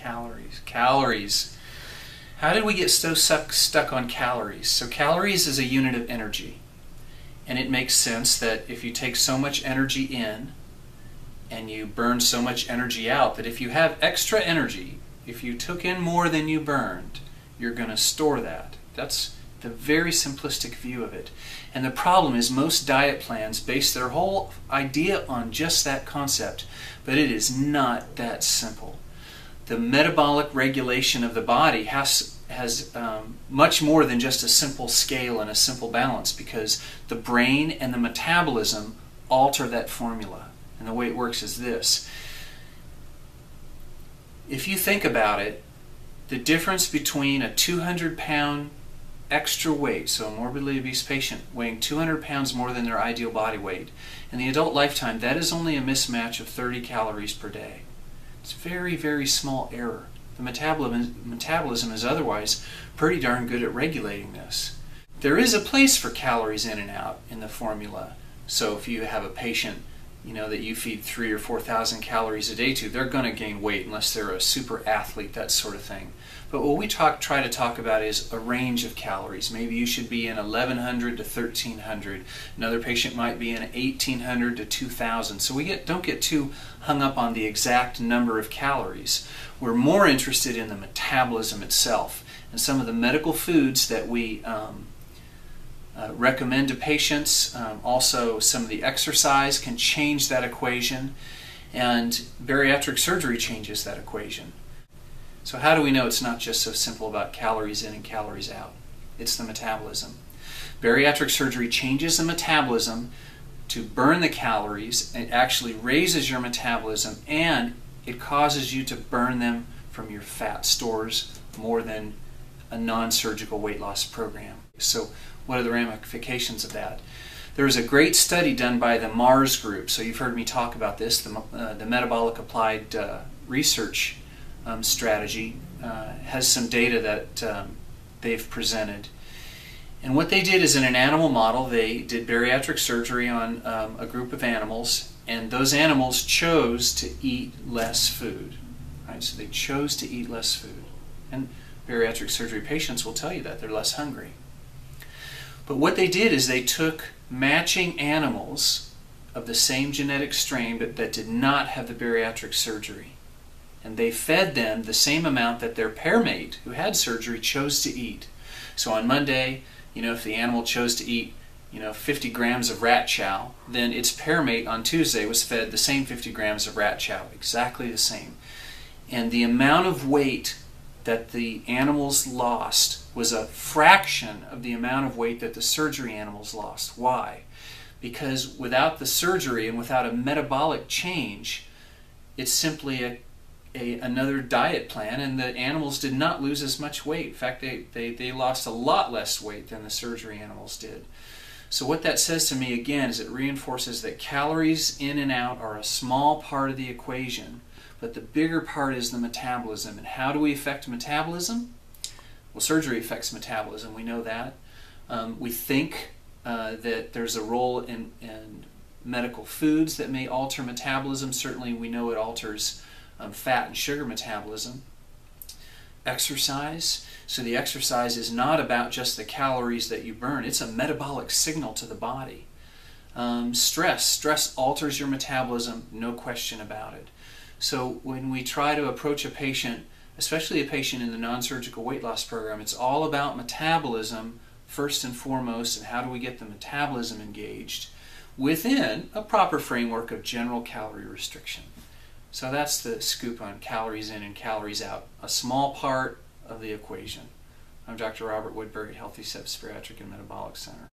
Calories. Calories. How did we get so stuck on calories? So calories is a unit of energy. And it makes sense that if you take so much energy in and you burn so much energy out, that if you have extra energy, if you took in more than you burned, you're going to store that. That's the very simplistic view of it. And the problem is most diet plans base their whole idea on just that concept, but it is not that simple. The metabolic regulation of the body has much more than just a simple scale and a simple balance, because the brain and the metabolism alter that formula. And the way it works is this. If you think about it, the difference between a 200-pound extra weight, so a morbidly obese patient weighing 200 pounds more than their ideal body weight, in the adult lifetime, that is only a mismatch of 30 calories per day. It's a very, very small error. The metabolism is otherwise pretty darn good at regulating this. There is a place for calories in and out in the formula. So if you have a patient, that you feed 3,000 or 4,000 calories a day to, they're going to gain weight unless they're a super athlete, that sort of thing. But what we try to talk about is a range of calories. Maybe you should be in 1,100 to 1,300. Another patient might be in 1,800 to 2,000. So we don't get too hung up on the exact number of calories. We're more interested in the metabolism itself and some of the medical foods that we recommend to patients. Also, some of the exercise can change that equation, and bariatric surgery changes that equation. So how do we know it's not just so simple about calories in and calories out? It's the metabolism. Bariatric surgery changes the metabolism to burn the calories. It actually raises your metabolism, and it causes you to burn them from your fat stores more than a non-surgical weight loss program. So what are the ramifications of that? There was a great study done by the Mars group. So you've heard me talk about this, the Metabolic Applied Research strategy has some data that they've presented. And what they did is, in an animal model, they did bariatric surgery on a group of animals, and those animals chose to eat less food. Right? So they chose to eat less food. And bariatric surgery patients will tell you that they're less hungry. But what they did is they took matching animals of the same genetic strain but that did not have the bariatric surgery. And they fed them the same amount that their pair mate who had surgery chose to eat. So on Monday, if the animal chose to eat 50 grams of rat chow, then its pair mate on Tuesday was fed the same 50 grams of rat chow, exactly the same. And the amount of weight that the animals lost was a fraction of the amount of weight that the surgery animals lost. Why? Because without the surgery and without a metabolic change, it's simply another diet plan, and the animals did not lose as much weight. In fact, they lost a lot less weight than the surgery animals did. So what that says to me, again, is it reinforces that calories in and out are a small part of the equation, but the bigger part is the metabolism. And how do we affect metabolism? Well, surgery affects metabolism. We know that. We think that there's a role in medical foods that may alter metabolism. Certainly we know it alters fat and sugar metabolism. Exercise. So the exercise is not about just the calories that you burn. It's a metabolic signal to the body. Stress. Stress alters your metabolism, no question about it. So when we try to approach a patient, especially a patient in the non-surgical weight loss program, it's all about metabolism first and foremost, and how do we get the metabolism engaged within a proper framework of general calorie restriction. So that's the scoop on calories in and calories out, a small part of the equation. I'm Dr. Robert Woodbury, Healthy Steps Bariatric and Metabolic Center.